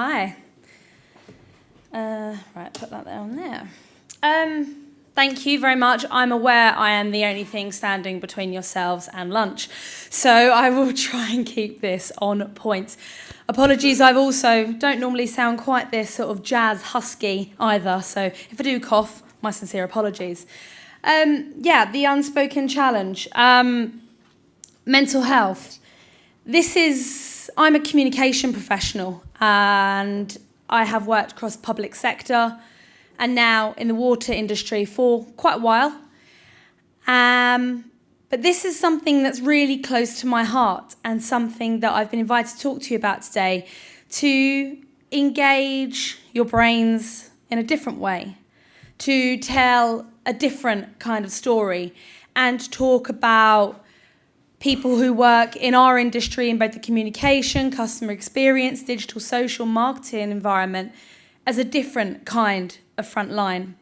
Hi. Right, put that there on there. Thank you very much. I'm aware I am the only thing standing between yourselves and lunch, so I will try and keep this on point. Apologies, I also don't normally sound quite this sort of jazz husky either, so if I do cough, my sincere apologies. The unspoken challenge. Mental health. I'm a communication professional and I have worked across the public sector and now in the water industry for quite a while. But this is something that's really close to my heart and something that I've been invited to talk to you about today, to engage your brains in a different way, to tell a different kind of story and talk about people who work in our industry in both the communication, customer experience, digital, social, marketing environment as a different kind of frontline.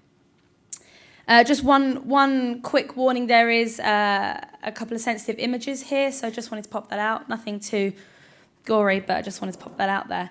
Just one quick warning, there is a couple of sensitive images here, so I just wanted to pop that out. Nothing too gory, but I just wanted to pop that out there.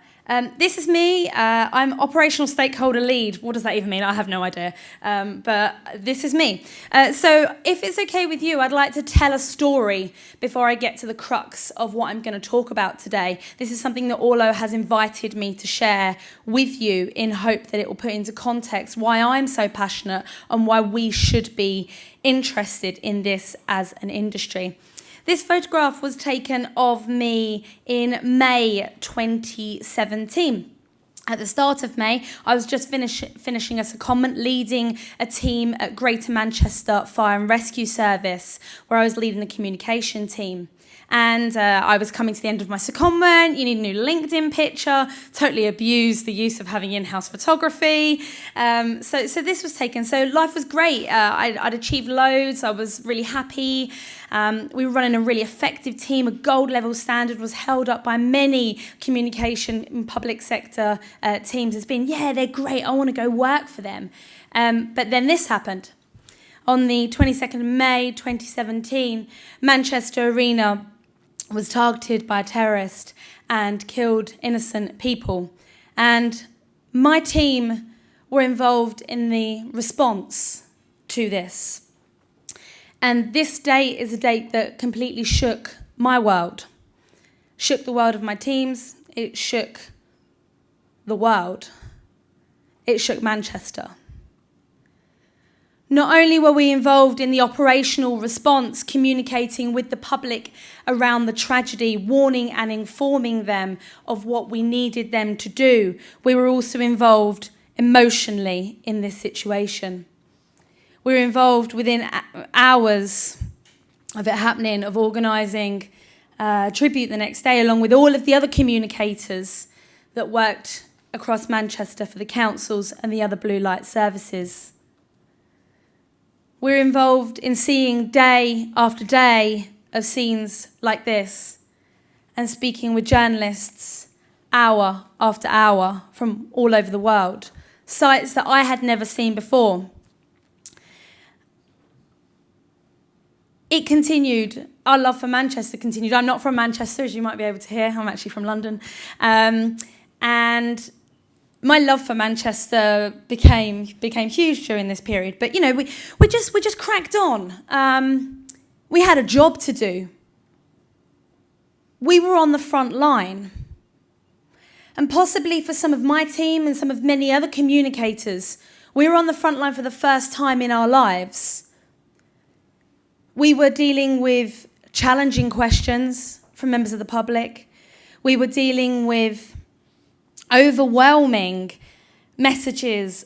This is me. I'm operational stakeholder lead. What does that even mean? I have no idea. But this is me. So if it's okay with you, I'd like to tell a story before I get to the crux of what I'm going to talk about today. This is something that Orlo has invited me to share with you in hope that it will put into context why I'm so passionate and why we should be interested in this as an industry. This photograph was taken of me in May 2017. At the start of May, I was just finishing a secondment leading a team at Greater Manchester Fire and Rescue Service, where I was leading the communication team. And I was coming to the end of my secondment. You need a new LinkedIn picture. Totally abused the use of having in-house photography. So this was taken. So life was great. I'd achieved loads. I was really happy. We were running a really effective team. A gold level standard was held up by many communication and public sector teams as being, yeah, they're great. I want to go work for them. But then this happened. On the 22nd of May 2017, Manchester Arena was targeted by a terrorist and killed innocent people. And my team were involved in the response to this. And this date is a date that completely shook my world, shook the world of my teams, it shook the world, it shook Manchester. Not only were we involved in the operational response, communicating with the public around the tragedy, warning and informing them of what we needed them to do, we were also involved emotionally in this situation. We were involved within hours of it happening, of organising tribute the next day, along with all of the other communicators that worked across Manchester for the councils and the other blue light services. We're involved in seeing day after day of scenes like this and speaking with journalists hour after hour from all over the world, sites that I had never seen before. It continued. Our love for Manchester continued. I'm not from Manchester, as you might be able to hear. I'm actually from London. And my love for Manchester became huge during this period. But, you know, we just cracked on. We had a job to do. We were on the front line. And possibly for some of my team and some of many other communicators, we were on the front line for the first time in our lives. We were dealing with challenging questions from members of the public. We were dealing with overwhelming messages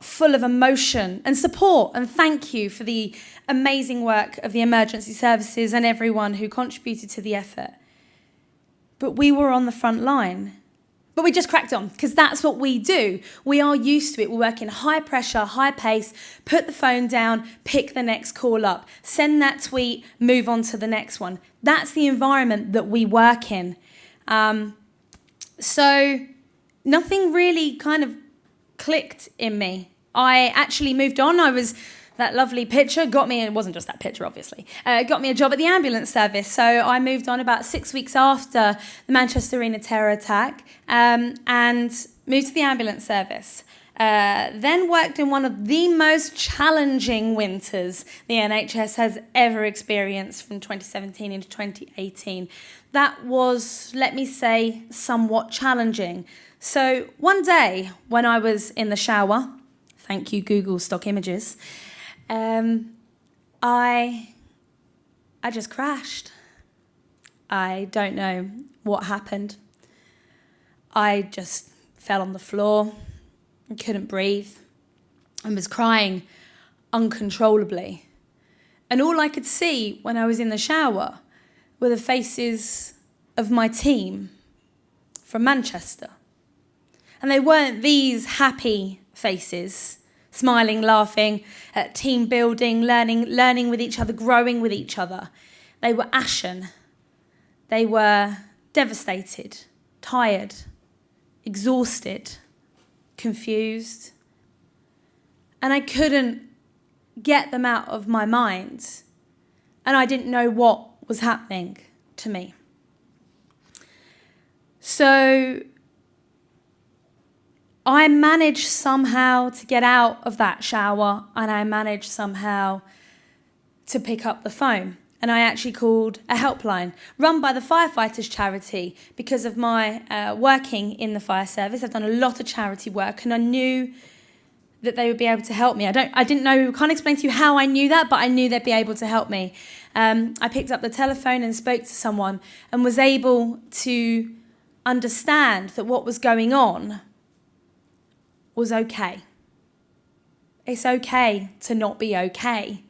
full of emotion and support and thank you for the amazing work of the emergency services and everyone who contributed to the effort. But we were on the front line. But we just cracked on because that's what we do. We are used to it. We work in high pressure, high pace, put the phone down, pick the next call up, send that tweet, move on to the next one. That's the environment that we work in. So nothing really kind of clicked in me. I actually moved on. I was that lovely picture got me, it wasn't just that picture obviously, got me a job at the ambulance service. So I moved on about 6 weeks after the Manchester Arena terror attack and moved to the ambulance service. Then worked in one of the most challenging winters the NHS has ever experienced from 2017 into 2018. That was, let me say, somewhat challenging. So one day when I was in the shower, thank you Google stock images, I just crashed. I don't know what happened. I just fell on the floor and couldn't breathe and was crying uncontrollably. And all I could see when I was in the shower were the faces of my team from Manchester. And they weren't these happy faces, smiling, laughing, team building, learning with each other, growing with each other. They were ashen. They were devastated, tired, exhausted, confused. And I couldn't get them out of my mind. And I didn't know what was happening to me. So I managed somehow to get out of that shower, and I managed somehow to pick up the phone. And I actually called a helpline run by the firefighters charity because of my working in the fire service. I've done a lot of charity work, and I knew that they would be able to help me. I didn't know, can't explain to you how I knew that, but I knew they'd be able to help me. I picked up the telephone and spoke to someone and was able to understand that what was going on was okay. It's okay to not be okay,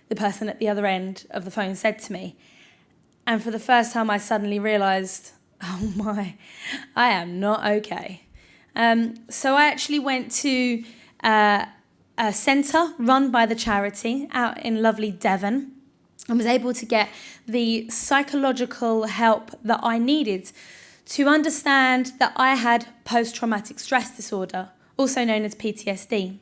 the person at the other end of the phone said to me. And for the first time I suddenly realised, oh my, I am not okay. So I actually went to a centre run by the charity out in lovely Devon and was able to get the psychological help that I needed to understand that I had post-traumatic stress disorder, also known as PTSD.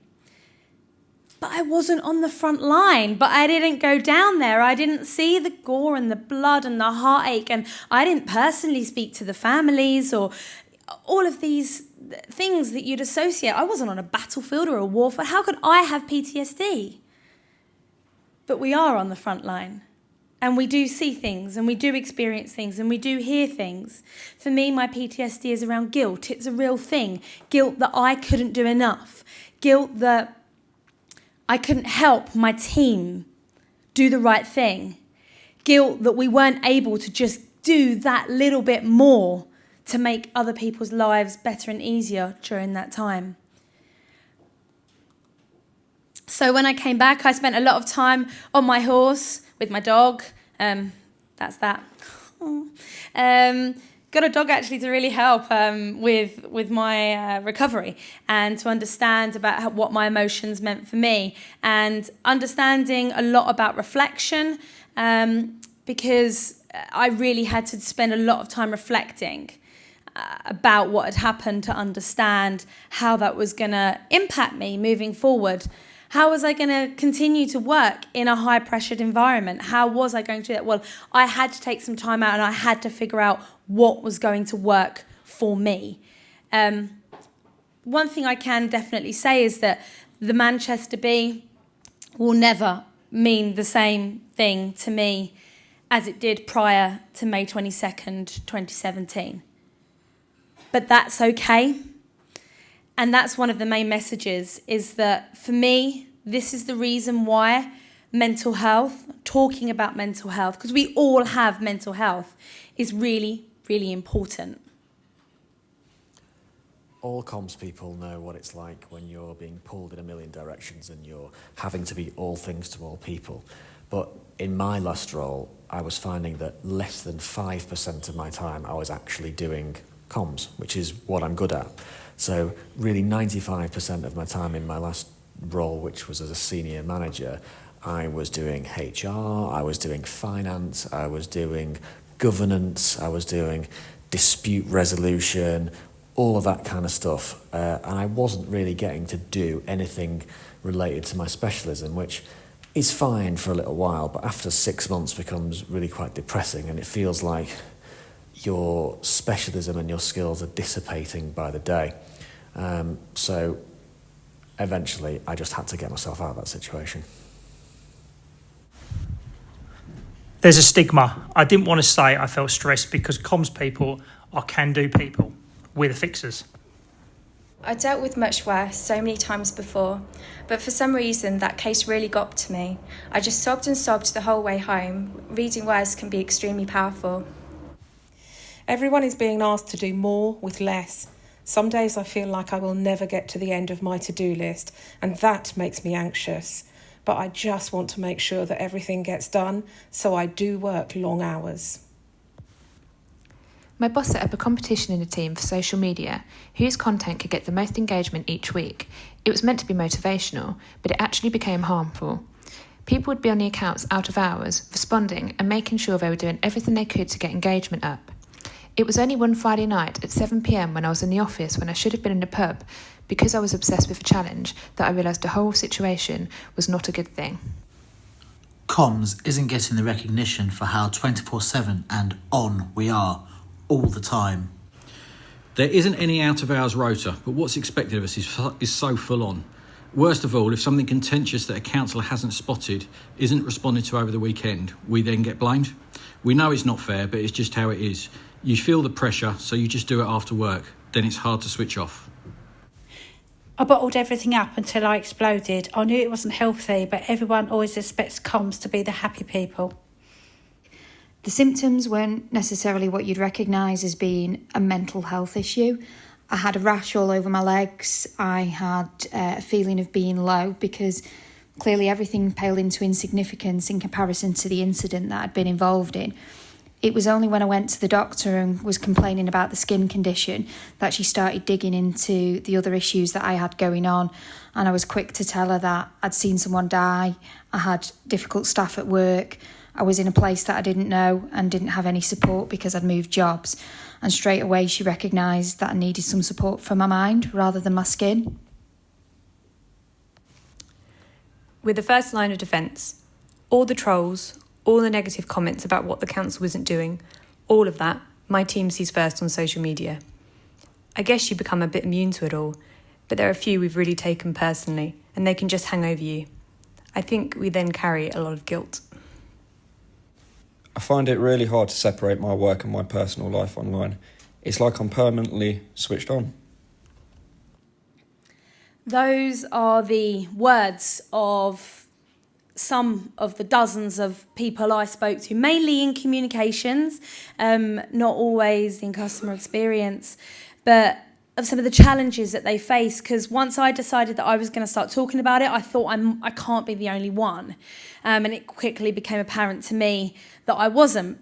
But I wasn't on the front line, but I didn't go down there. I didn't see the gore and the blood and the heartache, and I didn't personally speak to the families or all of these things that you'd associate. I wasn't on a battlefield or a warfare. How could I have PTSD? But we are on the front line, and we do see things, and we do experience things, and we do hear things. For me, my PTSD is around guilt. It's a real thing. Guilt that I couldn't do enough. Guilt that I couldn't help my team do the right thing. Guilt that we weren't able to just do that little bit more to make other people's lives better and easier during that time. So when I came back, I spent a lot of time on my horse with my dog. That's that. Got a dog actually to really help with my recovery and to understand about what my emotions meant for me, and understanding a lot about reflection because I really had to spend a lot of time reflecting about what had happened to understand how that was going to impact me moving forward. How was I going to continue to work in a high-pressured environment? How was I going to do that? Well, I had to take some time out and I had to figure out what was going to work for me. One thing I can definitely say is that the Manchester Bee will never mean the same thing to me as it did prior to May 22nd, 2017. But that's okay. And that's one of the main messages, is that for me, this is the reason why mental health, talking about mental health, because we all have mental health, is really, really important. All comms people know what it's like when you're being pulled in a million directions and you're having to be all things to all people. But in my last role, I was finding that less than 5% of my time I was actually doing comms, which is what I'm good at. So really 95% of my time in my last role, which was as a senior manager, I was doing HR, I was doing finance, I was doing governance, I was doing dispute resolution, all of that kind of stuff. And I wasn't really getting to do anything related to my specialism, which is fine for a little while, but after 6 months becomes really quite depressing, and it feels like your specialism and your skills are dissipating by the day. So eventually I just had to get myself out of that situation. There's a stigma. I didn't want to say I felt stressed because comms people are can-do people. We're the fixers. I dealt with much worse so many times before, but for some reason that case really got to me. I just sobbed and sobbed the whole way home. Reading words can be extremely powerful. Everyone is being asked to do more with less. Some days I feel like I will never get to the end of my to-do list, and that makes me anxious. But I just want to make sure that everything gets done, so I do work long hours. My boss set up a competition in the team for social media, whose content could get the most engagement each week. It was meant to be motivational, but it actually became harmful. People would be on the accounts out of hours, responding and making sure they were doing everything they could to get engagement up. It was only one Friday night at 7 p.m. when I was in the office when I should have been in the pub, because I was obsessed with a challenge, that I realised the whole situation was not a good thing. Comms isn't getting the recognition for how 24/7 and on we are all the time. There isn't any out-of-hours rota, but what's expected of us is so full-on. Worst of all, if something contentious that a councillor hasn't spotted isn't responded to over the weekend, we then get blamed. We know it's not fair, but it's just how it is. You feel the pressure, so you just do it after work. Then it's hard to switch off. I bottled everything up until I exploded. I knew it wasn't healthy, but everyone always expects comms to be the happy people. The symptoms weren't necessarily what you'd recognise as being a mental health issue. I had a rash all over my legs. I had a feeling of being low because clearly everything paled into insignificance in comparison to the incident that I'd been involved in. It was only when I went to the doctor and was complaining about the skin condition that she started digging into the other issues that I had going on, and I was quick to tell her that I'd seen someone die, I had difficult staff at work, I was in a place that I didn't know and didn't have any support because I'd moved jobs, and straight away she recognised that I needed some support for my mind rather than my skin. We're the first line of defence. All the trolls, all the negative comments about what the council isn't doing, all of that, my team sees first on social media. I guess you become a bit immune to it all, but there are a few we've really taken personally, and they can just hang over you. I think we then carry a lot of guilt. I find it really hard to separate my work and my personal life online. It's like I'm permanently switched on. Those are the words of some of the dozens of people I spoke to, mainly in communications, not always in customer experience, but of some of the challenges that they face. Because once I decided that I was going to start talking about it, I thought I can't be the only one. And it quickly became apparent to me that I wasn't.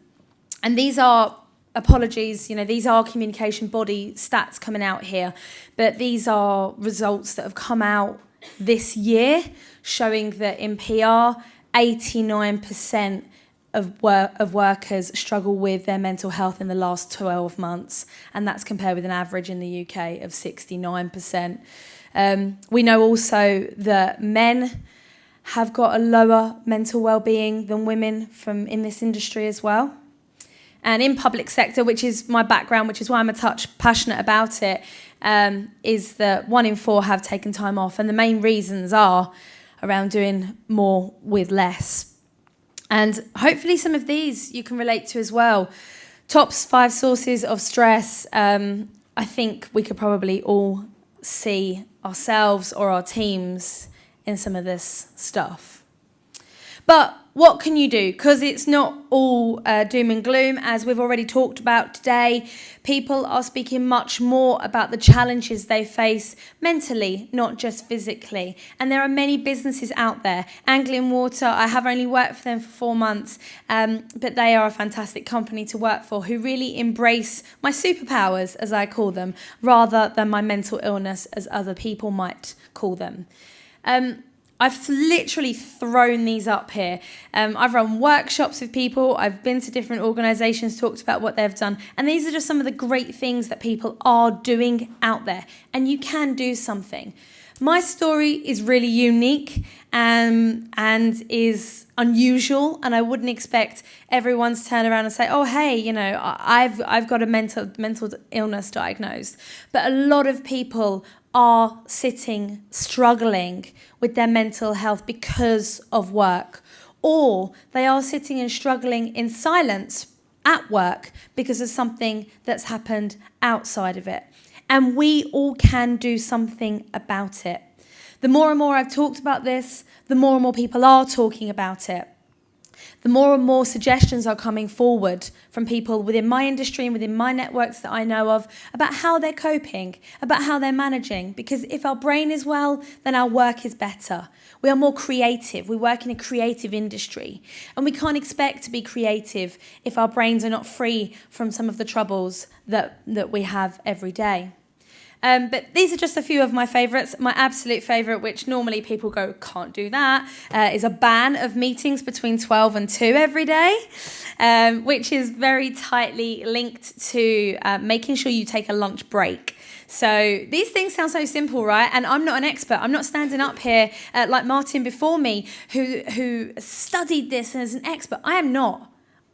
And these are apologies, these are communication body stats coming out here, but these are results that have come out this year showing that in PR, 89% of workers struggle with their mental health in the last 12 months, and that's compared with an average in the UK of 69%. We know also that men have got a lower mental well-being than women in this industry as well. And in public sector, which is my background, which is why I'm a touch passionate about it, is that 1 in 4 have taken time off. And the main reasons are around doing more with less. And hopefully some of these you can relate to as well. Top 5 sources of stress. I think we could probably all see ourselves or our teams in some of this stuff. But what can you do? Because it's not all doom and gloom, as we've already talked about today. People are speaking much more about the challenges they face mentally, not just physically. And there are many businesses out there. Anglian Water, I have only worked for them for 4 months, but they are a fantastic company to work for who really embrace my superpowers, as I call them, rather than my mental illness, as other people might call them. I've literally thrown these up here. I've run workshops with people. I've been to different organisations, talked about what they've done. And these are just some of the great things that people are doing out there. And you can do something. My story is really unique and is unusual. And I wouldn't expect everyone to turn around and say, oh, hey, you know, I've got a mental illness diagnosed. But a lot of people are sitting, struggling with their mental health because of work, or they are sitting and struggling in silence at work because of something that's happened outside of it. And we all can do something about it. The more and more I've talked about this, the more and more people are talking about it. The more and more suggestions are coming forward from people within my industry and within my networks that I know of about how they're coping, about how they're managing. Because if our brain is well, then our work is better. We are more creative. We work in a creative industry. And we can't expect to be creative if our brains are not free from some of the troubles that we have every day. But these are just a few of my favourites. My absolute favourite, which normally people go, can't do that, is a ban of meetings between 12 and 2 every day, which is very tightly linked to making sure you take a lunch break. So these things sound so simple, right? And I'm not an expert. I'm not standing up here like Martin before me, who studied this and is an expert. I am not.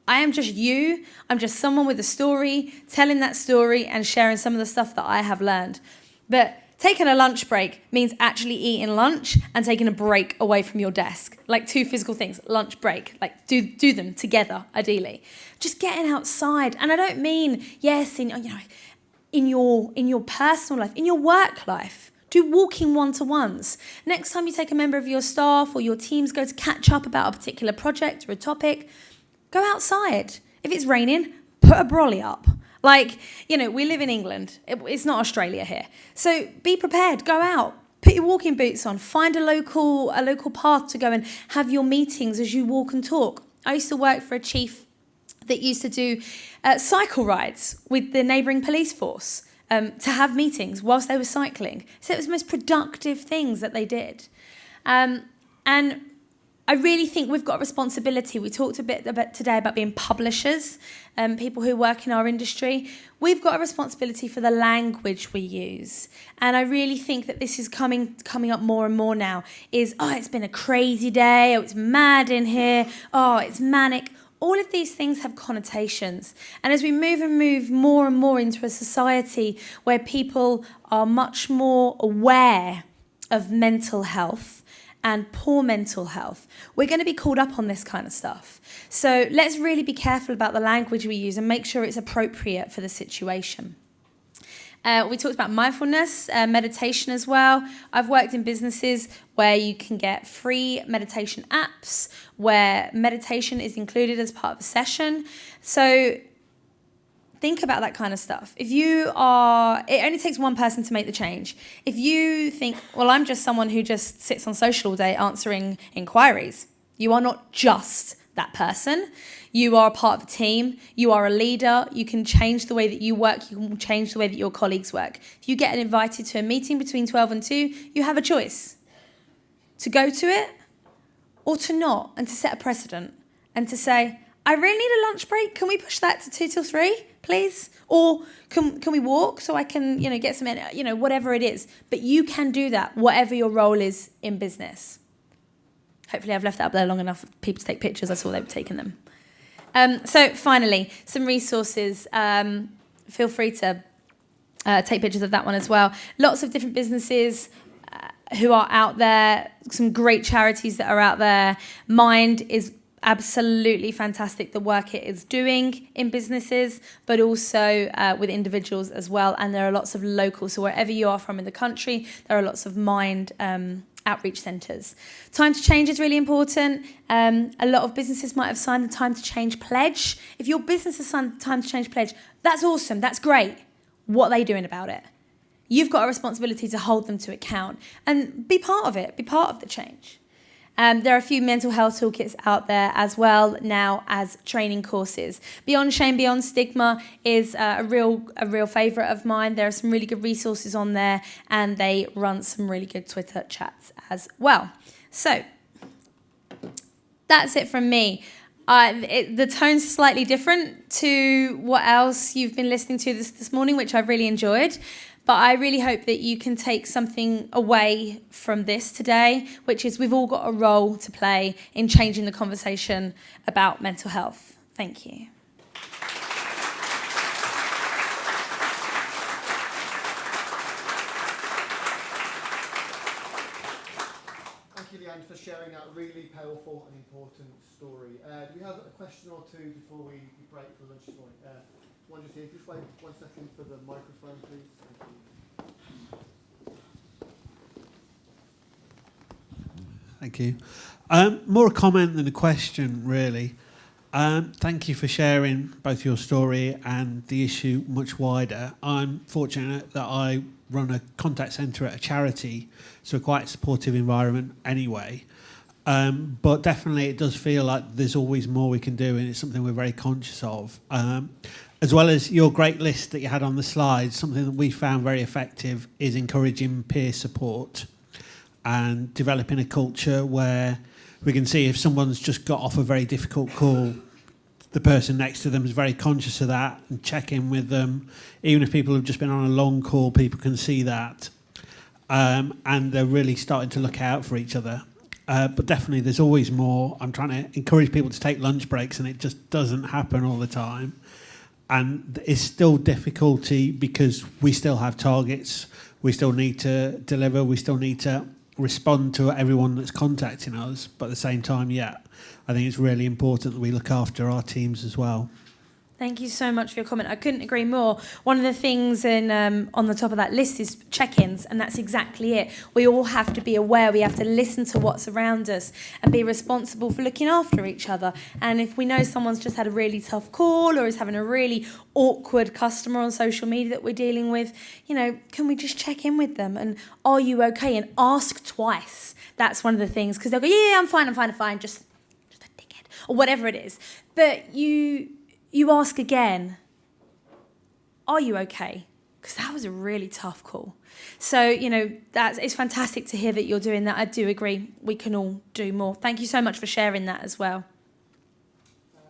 I am just you. I'm just someone with a story, telling that story and sharing some of the stuff that I have learned. But taking a lunch break means actually eating lunch and taking a break away from your desk. Like 2 physical things, lunch break, like do them together, ideally. Just getting outside. And I don't mean, yes, in your personal life, in your work life. Do walking one-to-ones. Next time you take a member of your staff or your teams go to catch up about a particular project or a topic, go outside. If it's raining, put a brolly up. Like, you know, we live in England. It's not Australia here. So be prepared. Go out. Put your walking boots on. Find a local path to go and have your meetings as you walk and talk. I used to work for a chief that used to do cycle rides with the neighbouring police force to have meetings whilst they were cycling. So it was the most productive things that they did. And I really think we've got a responsibility. We talked a bit about today about being publishers, people who work in our industry. We've got a responsibility for the language we use. And I really think that this is coming up more and more now is, it's been a crazy day, it's mad in here, it's manic. All of these things have connotations. And as we move more and more into a society where people are much more aware of mental health, and poor mental health, we're going to be called up on this kind of stuff. So let's really be careful about the language we use and make sure it's appropriate for the situation. We talked about mindfulness, meditation as well. I've worked in businesses where you can get free meditation apps, where meditation is included as part of a session. So think about that kind of stuff. It only takes one person to make the change. If you think, well, I'm just someone who just sits on social all day answering inquiries, you are not just that person. You are a part of a team. You are a leader. You can change the way that you work. You can change the way that your colleagues work. If you get invited to a meeting between 12 and 2, you have a choice to go to it or to not, and to set a precedent and to say, I really need a lunch break. Can we push that to 2 till 3, please? Or can we walk so I can, get some, whatever it is. But you can do that, whatever your role is in business. Hopefully I've left that up there long enough for people to take pictures. I saw they were taking them. So finally, some resources. Feel free to take pictures of that one as well. Lots of different businesses who are out there. Some great charities that are out there. Mind is absolutely fantastic, the work it is doing in businesses, but also with individuals as well. And there are lots of local, so wherever you are from in the country, there are lots of Mind outreach centres. Time to Change is really important. A lot of businesses might have signed the Time to Change pledge. If your business has signed the Time to Change pledge, that's awesome, that's great. What are they doing about it? You've got a responsibility to hold them to account and be part of it, be part of the change. There are a few mental health toolkits out there as well now as training courses. Beyond Shame, Beyond Stigma is a real favourite of mine. There are some really good resources on there and they run some really good Twitter chats as well. So that's it from me. The tone's slightly different to what else you've been listening to this morning, which I've really enjoyed. But I really hope that you can take something away from this today, which is we've all got a role to play in changing the conversation about mental health. Thank you. Thank you, Leanne, for sharing that really powerful and important story. Do we have a question or two before we break for lunch this morning? One just here. Just wait 1 second for the microphone, please. Thank you. More a comment than a question, really. Thank you for sharing both your story and the issue much wider. I'm fortunate that I run a contact centre at a charity, so quite a supportive environment anyway. But definitely it does feel like there's always more we can do, and it's something we're very conscious of. As well as your great list that you had on the slides, something that we found very effective is encouraging peer support and developing a culture where we can see if someone's just got off a very difficult call, the person next to them is very conscious of that and check in with them. Even if people have just been on a long call, people can see that. And they're really starting to look out for each other. But definitely there's always more. I'm trying to encourage people to take lunch breaks, and it just doesn't happen all the time. And it's still difficulty because we still have targets. We still need to deliver. We still need to respond to everyone that's contacting us. But at the same time, I think it's really important that we look after our teams as well. Thank you so much for your comment. I couldn't agree more. One of the things on the top of that list is check-ins, and that's exactly it. We all have to be aware. We have to listen to what's around us and be responsible for looking after each other. And if we know someone's just had a really tough call or is having a really awkward customer on social media that we're dealing with, can we just check in with them? And are you okay? And ask twice. That's one of the things, because they'll go, yeah, I'm fine, just a dickhead, or whatever it is. But you ask again, are you okay? Because that was a really tough call. So, it's fantastic to hear that you're doing that. I do agree. We can all do more. Thank you so much for sharing that as well.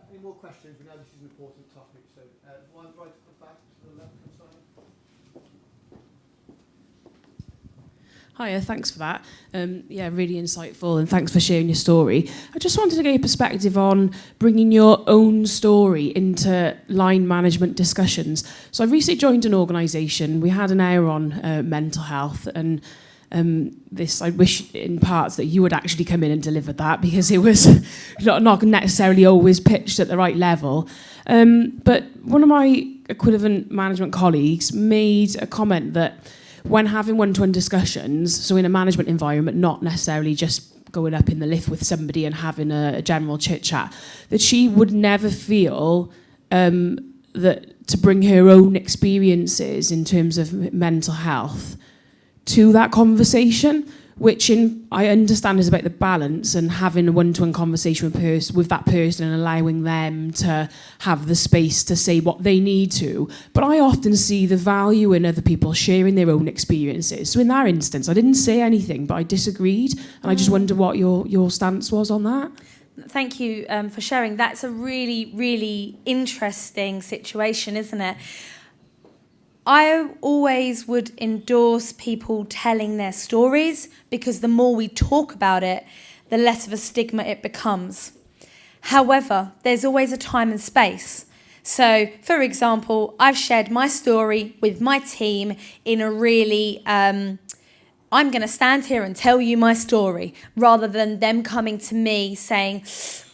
Any more questions? We know this is an important topic. So, one right at the back to the left hand side. Hiya, thanks for that. Really insightful, and thanks for sharing your story. I just wanted to get your perspective on bringing your own story into line management discussions. So I recently joined an organisation. We had an hour on mental health, and I wish in parts that you would actually come in and deliver that, because it was not necessarily always pitched at the right level. But one of my equivalent management colleagues made a comment that when having one-to-one discussions, so in a management environment, not necessarily just going up in the lift with somebody and having a general chit-chat, that she would never feel that to bring her own experiences in terms of mental health to that conversation, which I understand is about the balance and having a one-to-one conversation with that person and allowing them to have the space to say what they need to. But I often see the value in other people sharing their own experiences. So in that instance, I didn't say anything, but I disagreed. And I just wonder what your stance was on that. Thank you for sharing. That's a really, really interesting situation, isn't it? I always would endorse people telling their stories, because the more we talk about it, the less of a stigma it becomes. However, there's always a time and space. So, for example, I've shared my story with my team in a really, I'm going to stand here and tell you my story, rather than them coming to me saying,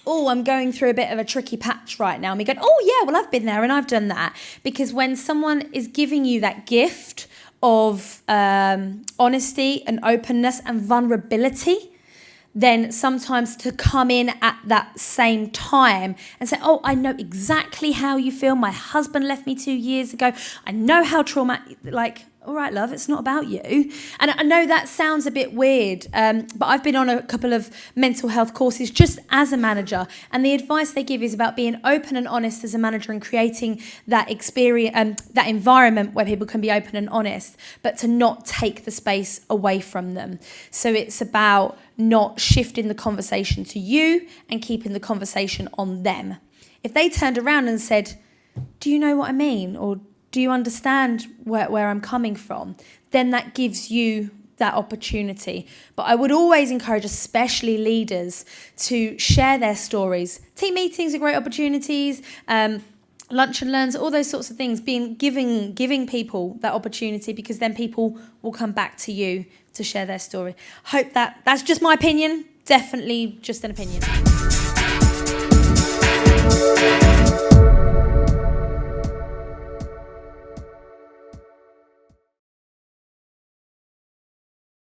oh, I'm going through a bit of a tricky patch right now. And me going, oh, yeah, well, I've been there and I've done that. Because when someone is giving you that gift of honesty and openness and vulnerability, then sometimes to come in at that same time and say, oh, I know exactly how you feel. My husband left me 2 years ago. I know how traumatic, all right, love, it's not about you. And I know that sounds a bit weird, but I've been on a couple of mental health courses just as a manager, and the advice they give is about being open and honest as a manager and creating that experience, that environment where people can be open and honest, but to not take the space away from them. So it's about not shifting the conversation to you and keeping the conversation on them. If they turned around and said, do you know what I mean? Or do you understand where I'm coming from? Then that gives you that opportunity. But I would always encourage, especially leaders, to share their stories. Team meetings are great opportunities, lunch and learns, all those sorts of things, giving people that opportunity, because then people will come back to you to share their story. Hope that's just my opinion, definitely just an opinion.